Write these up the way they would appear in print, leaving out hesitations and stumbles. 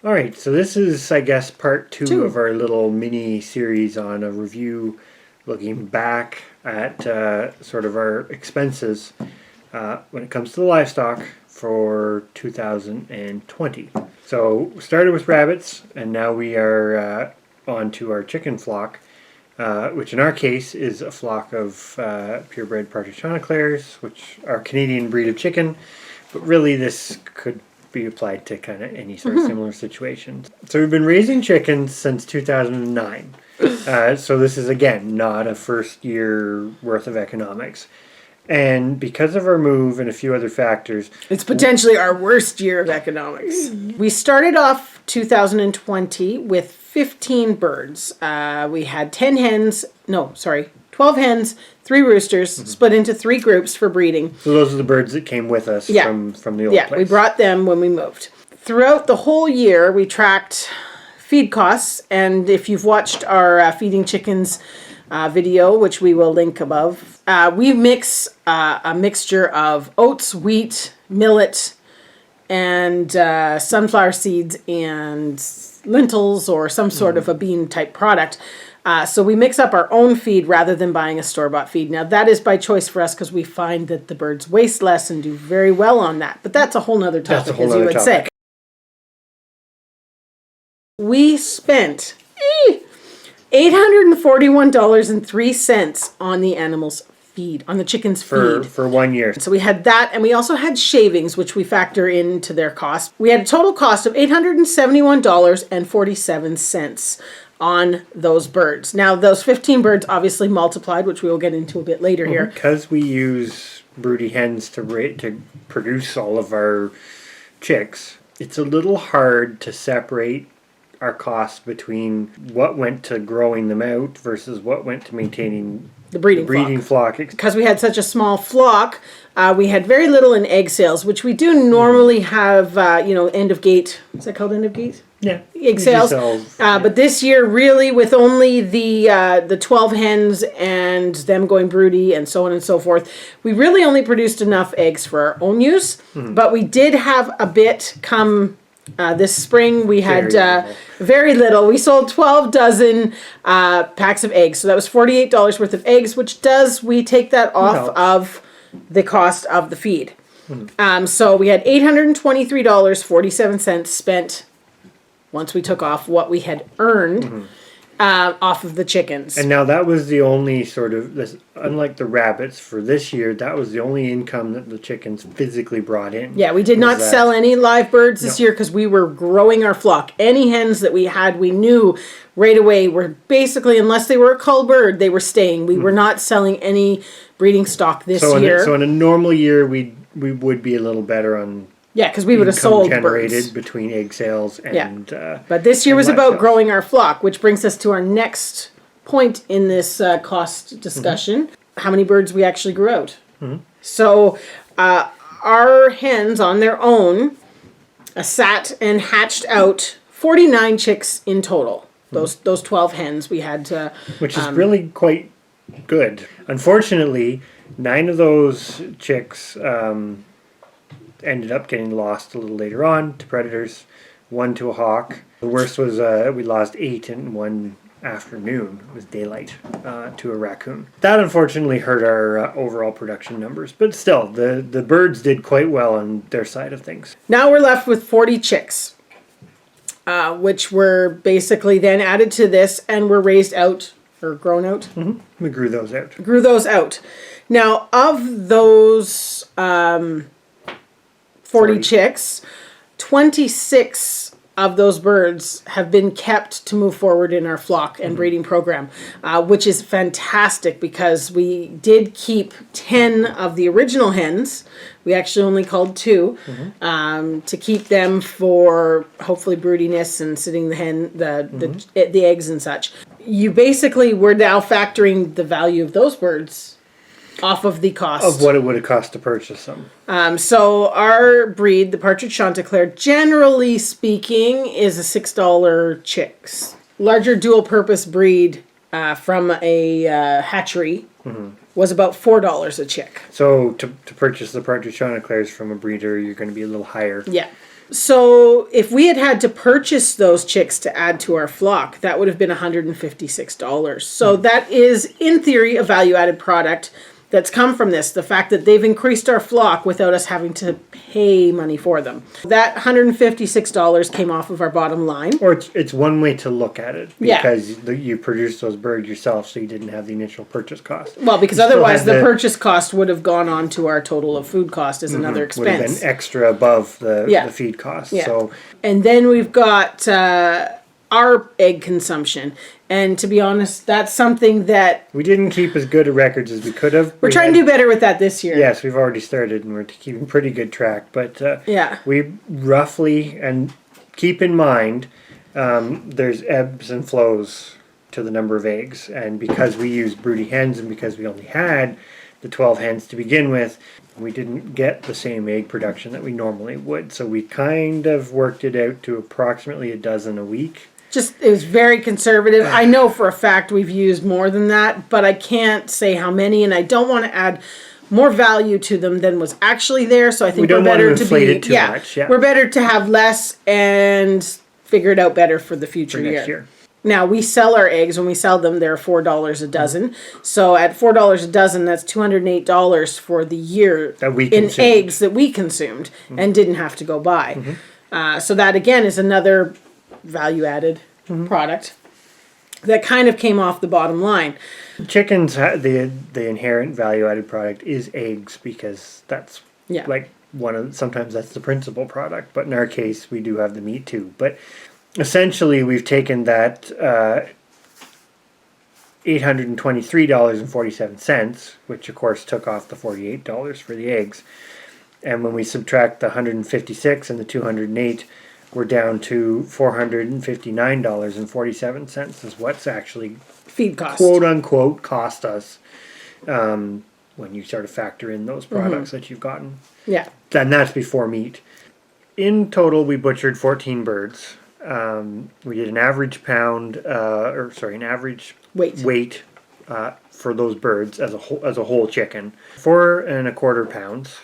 All right, so this is, I guess, part two of our little mini series on a review looking back at sort of our expenses when it comes to the livestock for 2020. So we started with rabbits, and now we are on to our chicken flock, which in our case is a flock of purebred partridge chanticleers, which are a Canadian breed of chicken, but really this could be applied to kind of any sort of similar situations. So we've been raising chickens since 2009. So this is, again, not a first year worth of economics. And because of our move and a few other factors, it's potentially our worst year of economics. We started off 2020 with 15 birds. We had 12 hens, 3 roosters, split into 3 groups for breeding. So those are the birds that came with us from the old place. Yeah, we brought them when we moved. Throughout the whole year, we tracked feed costs, and if you've watched our Feeding Chickens video, which we will link above, we mix a mixture of oats, wheat, millet, and sunflower seeds and lentils or some sort of a bean type product. So we mix up our own feed rather than buying a store-bought feed. Now that is by choice for us because we find that the birds waste less and do very well on that. But that's a whole nother topic, as you would say. We spent $841.03 on the animals' feed, on the chickens' feed. For 1 year. So we had that, and we also had shavings, which we factor into their cost. We had a total cost of $871.47 on those birds. Now, those 15 birds obviously multiplied, which we will get into a bit later here. Because we use broody hens to produce all of our chicks, it's a little hard to separate our costs between what went to growing them out versus what went to maintaining the breeding flock. Because we had such a small flock, we had very little in egg sales, which we do normally have, end of gate. Is that called end of gate? Yeah. Egg sales. But this year, really, with only the 12 hens and them going broody and so on and so forth, we really only produced enough eggs for our own use. But we did have a bit come this spring. We had very little. We sold 12 dozen packs of eggs. So that was $48 worth of eggs, which we take that off of the cost of the feed. So we had $823.47 spent once we took off what we had earned off of the chickens. And now that was the only sort of, unlike the rabbits for this year, that was the only income that the chickens physically brought in. Yeah, we did not sell any live birds this year because we were growing our flock. Any hens that we had, we knew right away were basically, unless they were a cull bird, they were staying. We were not selling any breeding stock this year. So in a normal year, we would be a little better on... Yeah, because we would have sold generated birds between egg sales and but this year was about sales. growing our flock, which brings us to our next point in this cost discussion: how many birds we actually grew out. So our hens on their own sat and hatched out 49 chicks in total. Those 12 hens we had, which is really quite good. Unfortunately, 9 of those chicks ended up getting lost a little later on to predators, 1 to a hawk. The worst was we lost 8 in one afternoon. It was daylight to a raccoon. That unfortunately hurt our overall production numbers, but still, the birds did quite well on their side of things. Now we're left with 40 chicks, which were basically then added to this and were raised out or grown out. We grew those out. Now, of those 40 chicks, 26 of those birds have been kept to move forward in our flock and breeding program, which is fantastic because we did keep 10 of the original hens. We actually only culled 2 to keep them for hopefully broodiness and sitting the eggs and such. You basically were now factoring the value of those birds off of the cost of what it would have cost to purchase them. So our breed, the partridge chanticleer, generally speaking, is a $6 chicks. Larger dual-purpose breed from a hatchery was about $4 a chick. So to purchase the partridge chanticleers from a breeder, you're going to be a little higher. Yeah. So if we had to purchase those chicks to add to our flock, that would have been $156. So that is, in theory, a value-added product that's come from this. The fact that they've increased our flock without us having to pay money for them. That $156 came off of our bottom line. Or it's one way to look at it, because you produced those birds yourself, so you didn't have the initial purchase cost. Well, because otherwise the purchase cost would have gone on to our total of food cost as another expense. Would have been extra above the feed cost. Yeah. So, and then we've got our egg consumption. And to be honest, that's something that we didn't keep as good a records as we could have. We're trying to do better with that this year. Yes, we've already started, and we're keeping pretty good track. But we roughly, and keep in mind, there's ebbs and flows to the number of eggs. And because we used broody hens, and because we only had the 12 hens to begin with, we didn't get the same egg production that we normally would. So we kind of worked it out to approximately a dozen a week. It was very conservative. I know for a fact we've used more than that, but I can't say how many, and I don't want to add more value to them than was actually there. So I think we're better to be too much. We're better to have less and figure it out better for the future year. Now, we sell our eggs. When we sell them, they're $4 a dozen. So at $4 a dozen, that's $208 for the year in eggs that we consumed and didn't have to go buy. So that, again, is another value-added product that kind of came off the bottom line. Chickens, the inherent value-added product is eggs, because that's like sometimes that's the principal product, but in our case we do have the meat too. But essentially we've taken that $823.47, which of course took off the $48 for the eggs, and when we subtract the $156 and the $208, we're down to $459.47 is what's actually feed cost, quote unquote, cost us when you sort of factor in those products that you've gotten. Yeah. And that's before meat. In total, we butchered 14 birds. We did an average an average weight for those birds as a whole chicken, 4¼ pounds.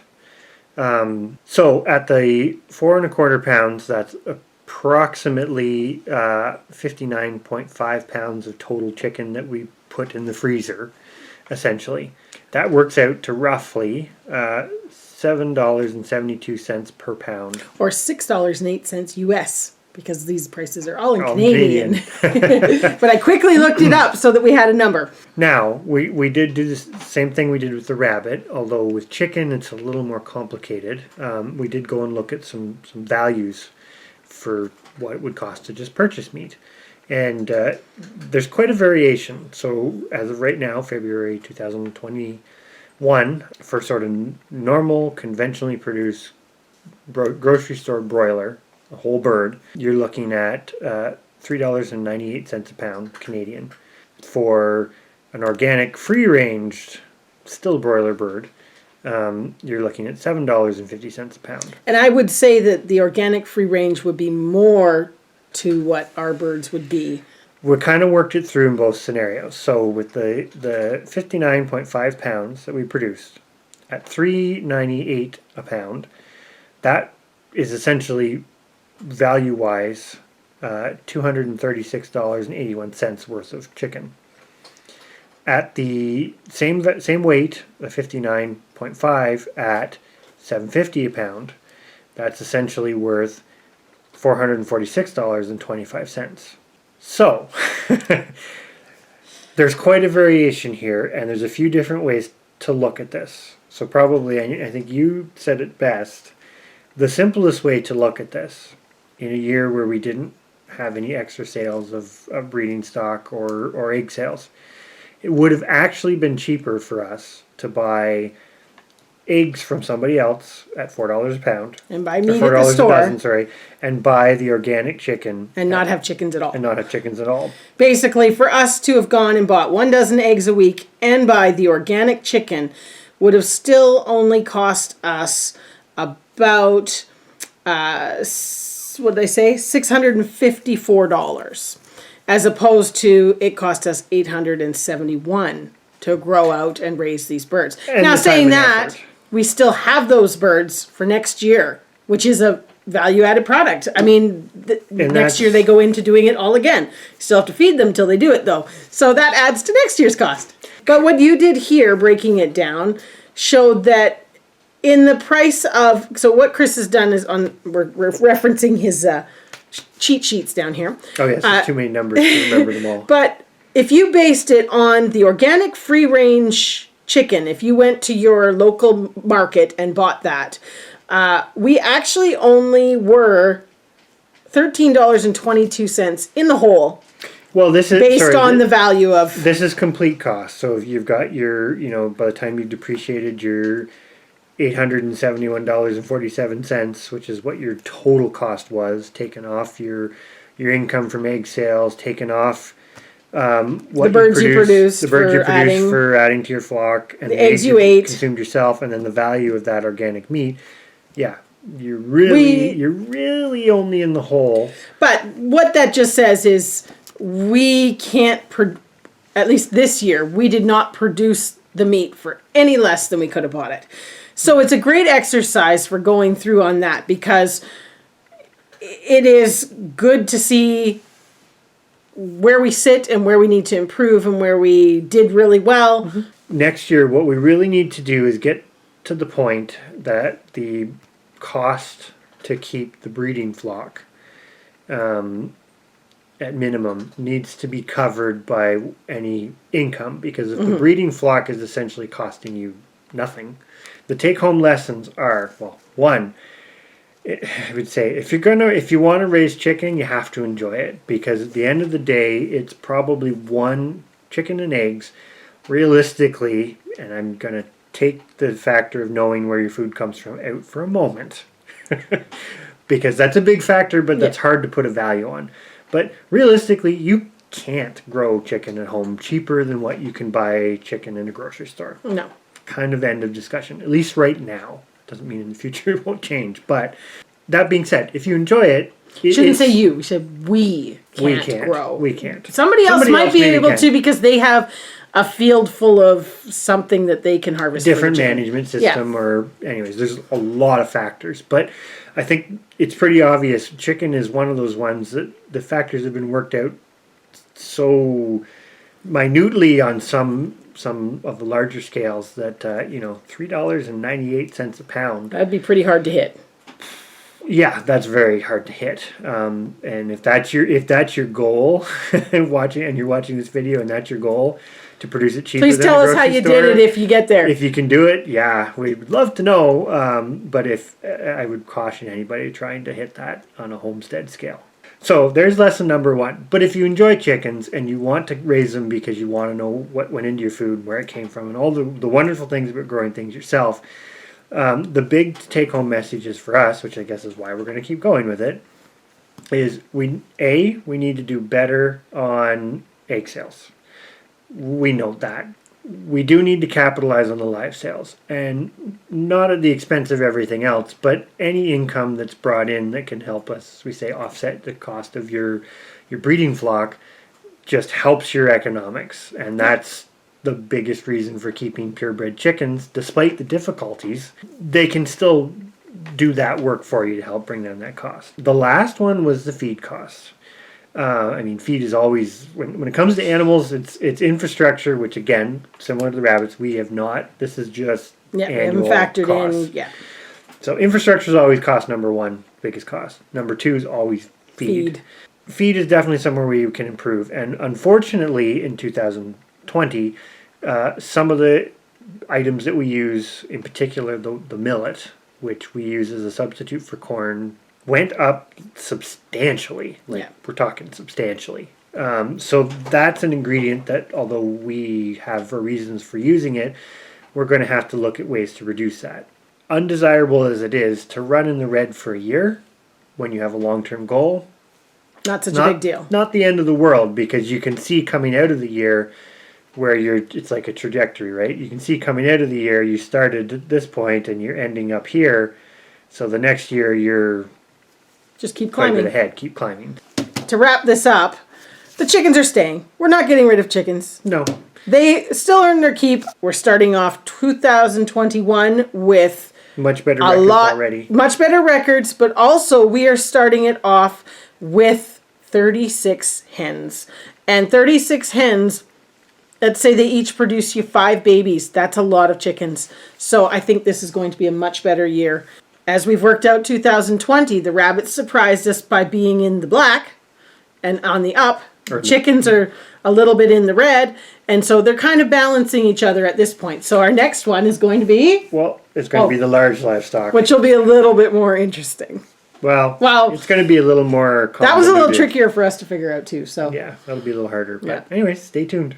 So at the 4¼ pounds, that's approximately 59.5 pounds of total chicken that we put in the freezer, essentially. That works out to roughly $7.72 per pound. Or $6.08 US, because these prices are all in Canadian. But I quickly looked it up so that we had a number. Now, we did do the same thing we did with the rabbit, although with chicken it's a little more complicated. We did go and look at some values for what it would cost to just purchase meat. And there's quite a variation. So as of right now, February 2021, for sort of normal, conventionally produced grocery store broiler, a whole bird, you're looking at $3.98 a pound Canadian. For an organic free-ranged, still broiler bird, you're looking at $7.50 a pound. And I would say that the organic free range would be more to what our birds would be. We kind of worked it through in both scenarios. So with the 59.5 pounds that we produced at $3.98 a pound, that is essentially value-wise $236.81 worth of chicken. At the same weight, the 59.5 at $7.50 a pound, that's essentially worth $446.25. So there's quite a variation here, and there's a few different ways to look at this. So probably, I think you said it best, the simplest way to look at this in a year where we didn't have any extra sales of breeding stock or egg sales, it would have actually been cheaper for us to buy eggs from somebody else at $4 a pound. And buy meat at the store. $4 a dozen, and buy the organic chicken. And not have chickens at all. Basically, for us to have gone and bought 1 dozen eggs a week and buy the organic chicken would have still only cost us about, what did I say? $654. As opposed to it cost us $871 to grow out and raise these birds. And now saying that, we still have those birds for next year, which is a value-added product. I mean, next year they go into doing it all again. You still have to feed them till they do it, though. So that adds to next year's cost. But what you did here, breaking it down, showed that in the price of... So what Chris has done is we're referencing his cheat sheets down here. Oh, yes, there's too many numbers to remember them all. But if you based it on the organic free-range chicken, if you went to your local market and bought that... we actually only were $13.22 in the hole. Well, this is based on the value of. This is complete cost. So if you've got your, by the time you've depreciated your $871.47, which is what your total cost was, taken off your income from egg sales, taken off what the birds you produce, for adding to your flock, and the eggs you ate, consumed yourself, and then the value of that organic meat. Yeah, you're really only in the hole. But what that just says is we can't, at least this year, we did not produce the meat for any less than we could have bought it. So it's a great exercise for going through on that, because it is good to see where we sit and where we need to improve and where we did really well. Mm-hmm. Next year, what we really need to do is get to the point that the cost to keep the breeding flock at minimum needs to be covered by any income, because if the breeding flock is essentially costing you nothing, the take-home lessons are, well, one, I would say if you want to raise chicken, you have to enjoy it, because at the end of the day, it's probably one chicken and eggs. Realistically, and I'm going to take the factor of knowing where your food comes from out for a moment, because that's a big factor, but that's hard to put a value on. But realistically, you can't grow chicken at home cheaper than what you can buy chicken in a grocery store. No. Kind of end of discussion, at least right now. Doesn't mean in the future it won't change. But that being said, if you enjoy it, shouldn't say you. We said we can't grow. We can't. Somebody else might be able to, because they have a field full of something that they can harvest. Different management system, or anyways, there's a lot of factors. But I think it's pretty obvious. Chicken is one of those ones that the factors have been worked out so minutely on some of the larger scales that $3.98 a pound. That'd be pretty hard to hit. Yeah, that's very hard to hit. And if that's your goal, you're watching this video and that's your goal, to produce it cheaper. Please tell us how you did it if you get there. If you can do it, yeah, we'd love to know. But if I would caution anybody trying to hit that on a homestead scale. So there's lesson number one. But if you enjoy chickens and you want to raise them because you want to know what went into your food, where it came from, and all the wonderful things about growing things yourself, the big take-home message is for us, which I guess is why we're going to keep going with it, is we need to do better on egg sales. We know that. We do need to capitalize on the live sales, and not at the expense of everything else, but any income that's brought in that can help us, we say, offset the cost of your breeding flock, just helps your economics. And that's the biggest reason for keeping purebred chickens. Despite the difficulties, they can still do that work for you to help bring down that cost. The last one was the feed costs. Feed is always, when it comes to animals, it's infrastructure, which again, similar to the rabbits, we have not. This is just annual factored costs. in. Yeah. So infrastructure is always cost number one, biggest cost. Number two is always feed. Feed is definitely somewhere where you can improve. And unfortunately, in 2020, some of the items that we use, in particular the millet, which we use as a substitute for corn, went up substantially. We're talking substantially. So that's an ingredient that, although we have reasons for using it, we're going to have to look at ways to reduce that. Undesirable as it is, to run in the red for a year when you have a long-term goal, not such a big deal. Not the end of the world, because you can see coming out of the year where it's like a trajectory, right? You can see coming out of the year, you started at this point and you're ending up here. So the next year you're just keep climbing. Ahead, keep climbing. To wrap this up, the chickens are staying. We're not getting rid of chickens. No. They still earn their keep. We're starting off 2021 with Much better records already. Much better records, but also we are starting it off with 36 hens. And 36 hens, let's say they each produce you 5 babies. That's a lot of chickens. So I think this is going to be a much better year. As we've worked out 2020, the rabbits surprised us by being in the black and on the up. Chickens are a little bit in the red. And so they're kind of balancing each other at this point. So our next one is going to be... Well, it's going to be the large livestock. Which will be a little bit more interesting. Well, it's going to be a little more convoluted. That was a little trickier for us to figure out too. So yeah, that'll be a little harder. But anyways, stay tuned.